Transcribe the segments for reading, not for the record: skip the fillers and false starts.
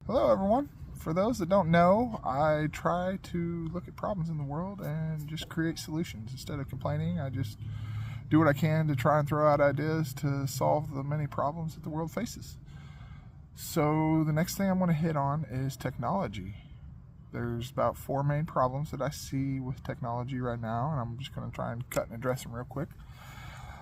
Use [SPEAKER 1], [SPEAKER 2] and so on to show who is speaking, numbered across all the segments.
[SPEAKER 1] Hello, everyone. For those that don't know, I try to look at problems in the world and just create solutions. Instead of complaining, I just do what I can to try and throw out ideas to solve the many problems that the world faces. So, the next thing I'm going to hit on is technology. There's about four main problems that I see with technology right now, and I'm just going to try and cut and address them real quick.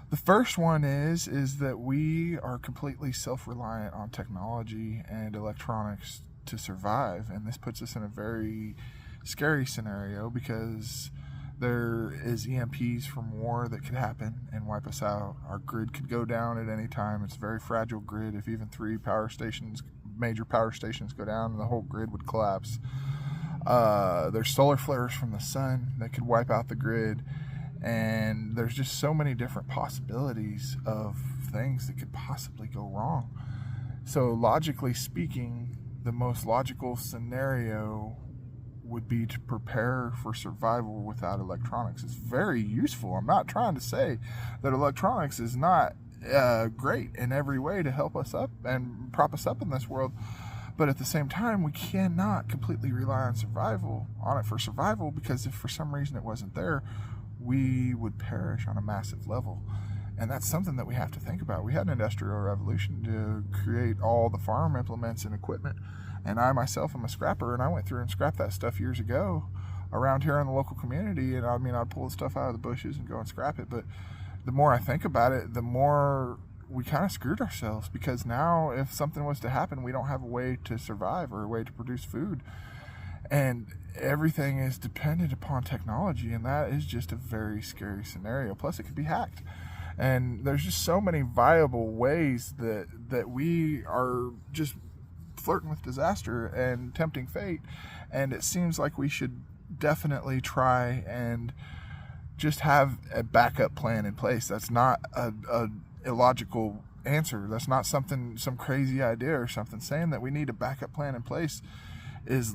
[SPEAKER 1] The first one is that we are completely self-reliant on technology and electronics to survive, and this puts us in a very scary scenario because there is EMPs from war that could happen and wipe us out. Our grid could go down at any time. It's a very fragile grid. If even major power stations go down, the whole grid would collapse. There's solar flares from the sun that could wipe out the grid. And there's just so many different possibilities of things that could possibly go wrong. So logically speaking, the most logical scenario would be to prepare for survival without electronics. It's very useful. I'm not trying to say that electronics is not great in every way to help us up and prop us up in this world. But at the same time, we cannot completely rely on it for survival, because if for some reason it wasn't there, we would perish on a massive level. And that's something that we have to think about. We had an industrial revolution to create all the farm implements and equipment. And I myself am a scrapper, and I went through and scrapped that stuff years ago around here in the local community. And I'd pull the stuff out of the bushes and go and scrap it. But the more I think about it, the more we kind of screwed ourselves, because now if something was to happen, we don't have a way to survive or a way to produce food. And everything is dependent upon technology, and that is just a very scary scenario. Plus, it could be hacked. And there's just so many viable ways that we are just flirting with disaster and tempting fate. And it seems like we should definitely try and just have a backup plan in place. That's not a illogical answer. That's not some crazy idea or something. Saying that we need a backup plan in place is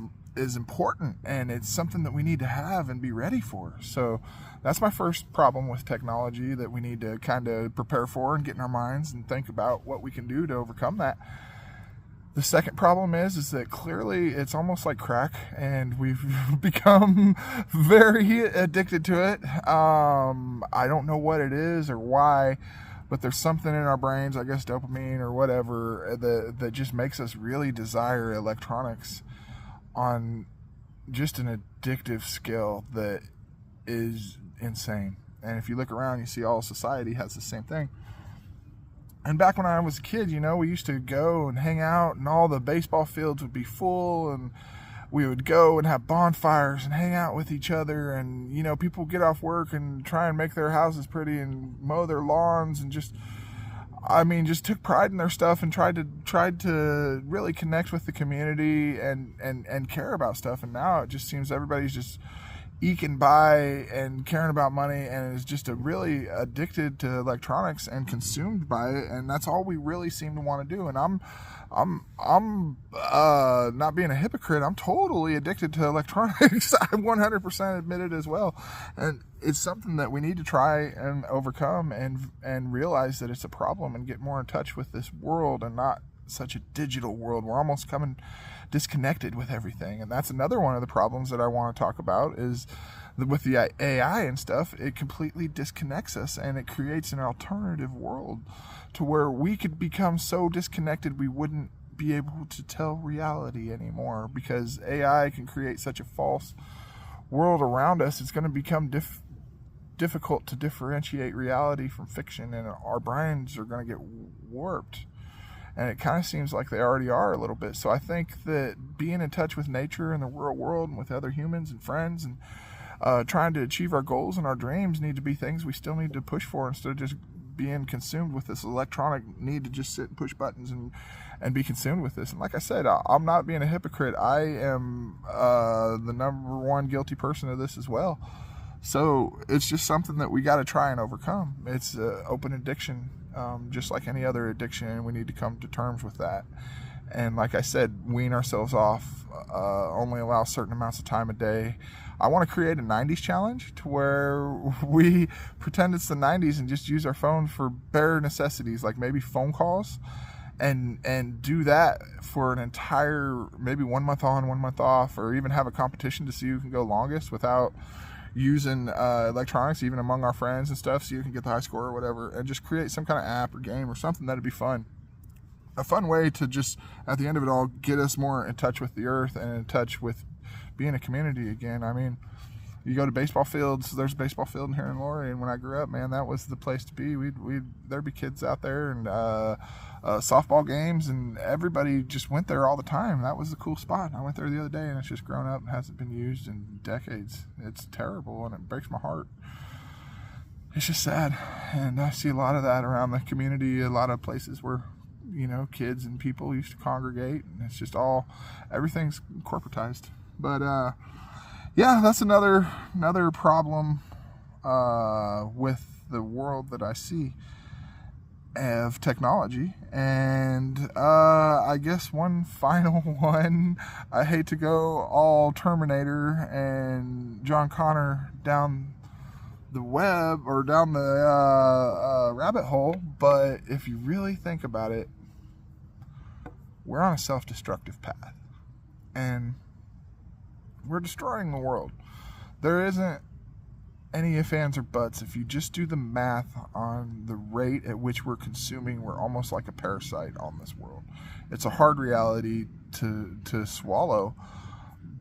[SPEAKER 1] important, and it's something that we need to have and be ready for. So that's my first problem with technology that we need to kind of prepare for and get in our minds and think about what we can do to overcome that. The second problem is that clearly it's almost like crack, and we've become very addicted to it. I don't know what it is or why, but there's something in our brains, I guess dopamine or whatever, that just makes us really desire electronics on just an addictive scale that is insane. And if you look around, you see all society has the same thing. And back when I was a kid, we used to go and hang out, and all the baseball fields would be full, and we would go and have bonfires and hang out with each other. And people would get off work and try and make their houses pretty and mow their lawns, and just took pride in their stuff and tried to really connect with the community and care about stuff. And now it just seems everybody's just eking by and caring about money, and is just really addicted to electronics and consumed by it. And that's all we really seem to want to do. And I'm not being a hypocrite. I'm totally addicted to electronics. I 100% admit it as well. And it's something that we need to try and overcome and realize that it's a problem and get more in touch with this world and not such a digital world. We're almost coming disconnected with everything. And that's another one of the problems that I want to talk about, is that with the AI and stuff, it completely disconnects us, and it creates an alternative world to where we could become so disconnected we wouldn't be able to tell reality anymore, because AI can create such a false world around us. It's going to become difficult to differentiate reality from fiction, and our brains are going to get warped. And it kind of seems like they already are a little bit. So I think that being in touch with nature and the real world and with other humans and friends and trying to achieve our goals and our dreams need to be things we still need to push for, instead of just being consumed with this electronic need to just sit and push buttons and be consumed with this. And like I said, I'm not being a hypocrite. I am the number one guilty person of this as well. So it's just something that we got to try and overcome. It's open addiction, just like any other addiction, and we need to come to terms with that. And like I said, wean ourselves off, only allow certain amounts of time a day. I want to create a 90s challenge to where we pretend it's the 90s and just use our phone for bare necessities, like maybe phone calls, and do that for an entire, maybe 1 month on, 1 month off, or even have a competition to see who can go longest without using electronics, even among our friends and stuff, so you can get the high score or whatever, and just create some kind of app or game or something that'd be fun. A fun way to just, at the end of it all, get us more in touch with the earth and in touch with being a community again. I mean, you go to baseball fields. There's a baseball field here in Laurie, and when I grew up, man, that was the place to be. There'd be kids out there, and softball games, and everybody just went there all the time. That was the cool spot. I went there the other day, and it's just grown up and hasn't been used in decades. It's terrible, and it breaks my heart. It's just sad, and I see a lot of that around the community. A lot of places where, you know, kids and people used to congregate, and it's just everything's corporatized. But yeah, that's another problem with the world that I see of technology. And I guess one final one, I hate to go all Terminator and John Connor down the web or down the rabbit hole, but if you really think about it, we're on a self-destructive path, and we're destroying the world. There isn't any ifs, ands, or buts. If you just do the math on the rate at which we're consuming, we're almost like a parasite on this world. It's a hard reality to swallow,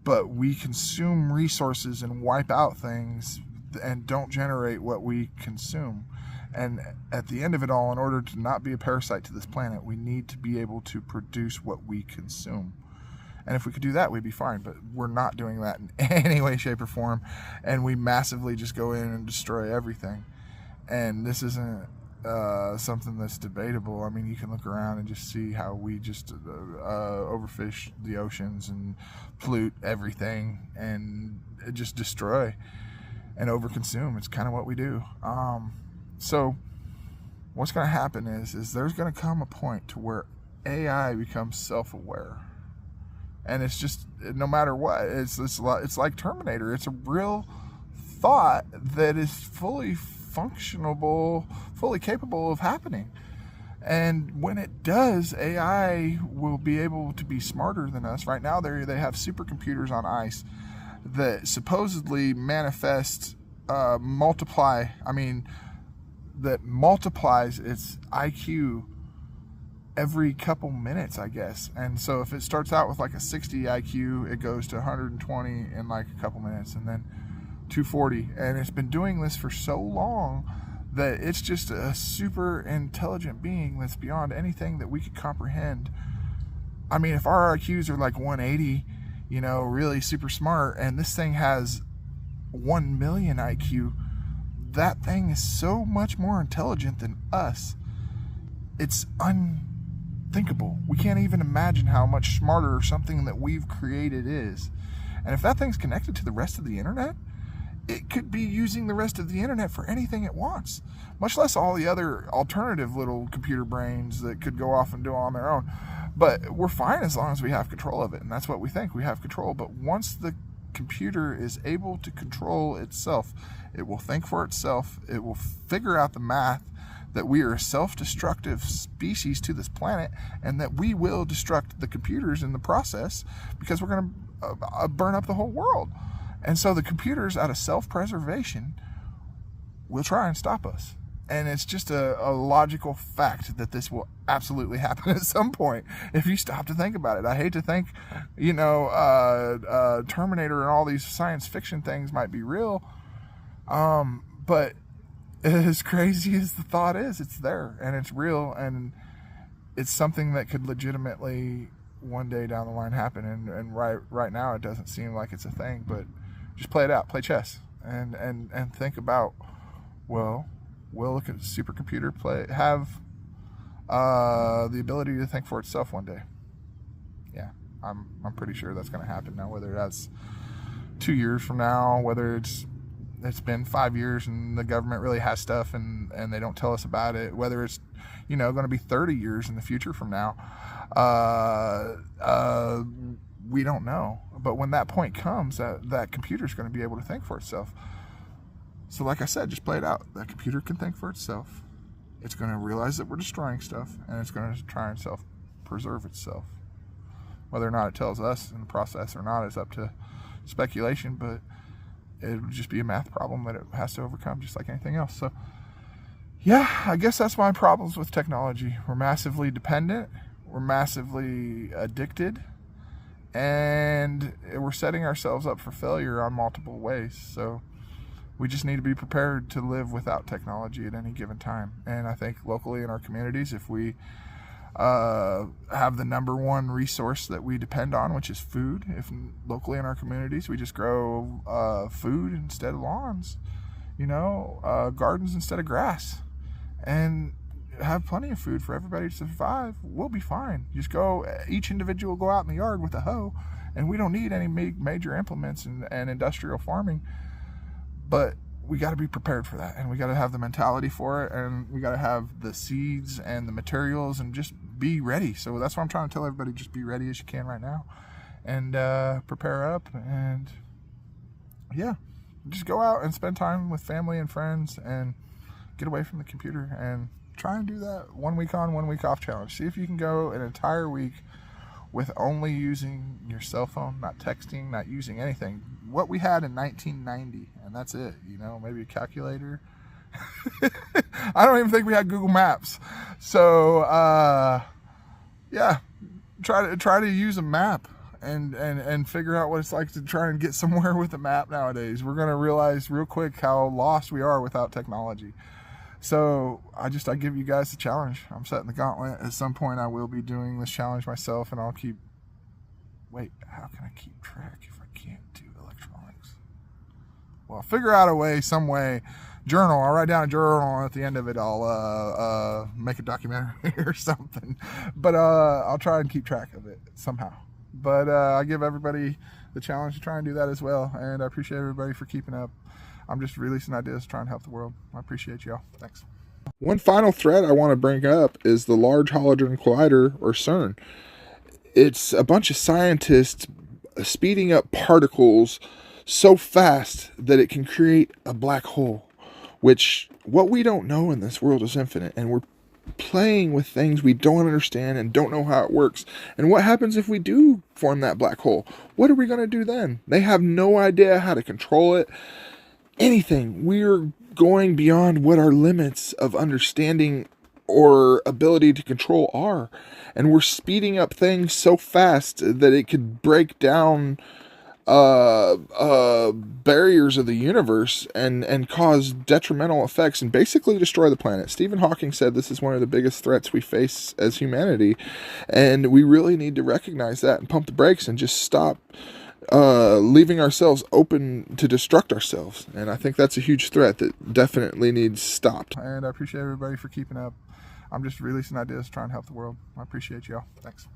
[SPEAKER 1] but we consume resources and wipe out things and don't generate what we consume. And at the end of it all, in order to not be a parasite to this planet, we need to be able to produce what we consume. And if we could do that, we'd be fine. But we're not doing that in any way, shape, or form. And we massively just go in and destroy everything. And this isn't something that's debatable. I mean, you can look around and just see how we just overfish the oceans and pollute everything and just destroy and overconsume. It's kind of what we do. So what's going to happen is there's going to come a point to where AI becomes self-aware. And it's just, no matter what, it's like Terminator. It's a real thought that is fully functionable, fully capable of happening. And when it does, AI will be able to be smarter than us. Right now, they have supercomputers on ice that supposedly manifest, that multiplies its IQ every couple minutes, I guess. And so if it starts out with like a 60 IQ, it goes to 120 in like a couple minutes, and then 240. And it's been doing this for so long that it's just a super intelligent being that's beyond anything that we could comprehend. I mean, if our IQs are like 180, you know, really super smart, and this thing has 1 million IQ, that thing is so much more intelligent than us. It's unthinkable. We can't even imagine how much smarter something that we've created is. And if that thing's connected to the rest of the internet, it could be using the rest of the internet for anything it wants, much less all the other alternative little computer brains that could go off and do on their own. But we're fine as long as we have control of it, and that's what we think, we have control. But once the computer is able to control itself, it will think for itself, it will figure out the math that we are a self-destructive species to this planet, and that we will destruct the computers in the process, because we're going to burn up the whole world. And so the computers, out of self-preservation, will try and stop us. And it's just a logical fact that this will absolutely happen at some point if you stop to think about it. I hate to think, you know, Terminator and all these science fiction things might be real, but as crazy as the thought is, it's there and it's real, and it's something that could legitimately one day down the line happen. And right now it doesn't seem like it's a thing, but just play it out, play chess, and think about, well, will a supercomputer have the ability to think for itself one day? Yeah, I'm pretty sure that's going to happen. Now, whether that's 2 years from now, whether it's been 5 years and the government really has stuff and they don't tell us about it, whether it's, you know, going to be 30 years in the future from now, we don't know. But when that point comes, that computer's going to be able to think for itself. So like I said, just play it out. That computer can think for itself. it's going to realize that we're destroying stuff, and it's going to try and self-preserve itself. Whether or not it tells us in the process or not is up to speculation, but it would just be a math problem that it has to overcome just like anything else. So yeah, I guess that's my problems with technology. We're massively dependent, we're massively addicted, and we're setting ourselves up for failure on multiple ways. So we just need to be prepared to live without technology at any given time. And I think locally in our communities, if we have the number one resource that we depend on, which is food, if locally in our communities we just grow food instead of lawns, gardens instead of grass, and have plenty of food for everybody to survive, we'll be fine. Just each individual go out in the yard with a hoe, and we don't need any major implements and industrial farming. But we got to be prepared for that, and we got to have the mentality for it, and we got to have the seeds and the materials, and just be ready. So that's what I'm trying to tell everybody: just be ready as you can right now, and prepare up, and yeah, just go out and spend time with family and friends, and get away from the computer, and try and do that 1 week on, 1 week off challenge. See if you can go an entire week with only using your cell phone, not texting, not using anything. What we had in 1990, and that's it. Maybe a calculator. I don't even think we had Google Maps. So yeah, try to use a map and figure out what it's like to try and get somewhere with a map nowadays. We're gonna realize real quick how lost we are without technology. So I give you guys the challenge. I'm setting the gauntlet. At some point I will be doing this challenge myself, and I'll how can I keep track if I can't do electronics? Well, I'll figure out a way, some way. I'll write down a journal, and at the end of it I'll make a documentary or something. But I'll try and keep track of it somehow. But I give everybody the challenge to try and do that as well, and I appreciate everybody for keeping up. I'm just releasing ideas, trying to help the world. I appreciate y'all. Thanks. One final thread I want to bring up is the Large Hadron Collider, or CERN. It's a bunch of scientists speeding up particles so fast that it can create a black hole, which what we don't know in this world is infinite, and we're playing with things we don't understand and don't know how it works. And what happens if we do form that black hole? What are we going to do then? They have no idea how to control it. Anything. We're going beyond what our limits of understanding or ability to control are. And we're speeding up things so fast that it could break down barriers of the universe and cause detrimental effects and basically destroy the planet. Stephen Hawking said this is one of the biggest threats we face as humanity, and we really need to recognize that and pump the brakes and just stop leaving ourselves open to destruct ourselves. And I think that's a huge threat that definitely needs stopped. And I appreciate everybody for keeping up. I'm just releasing ideas, trying to help the world. I appreciate y'all. Thanks.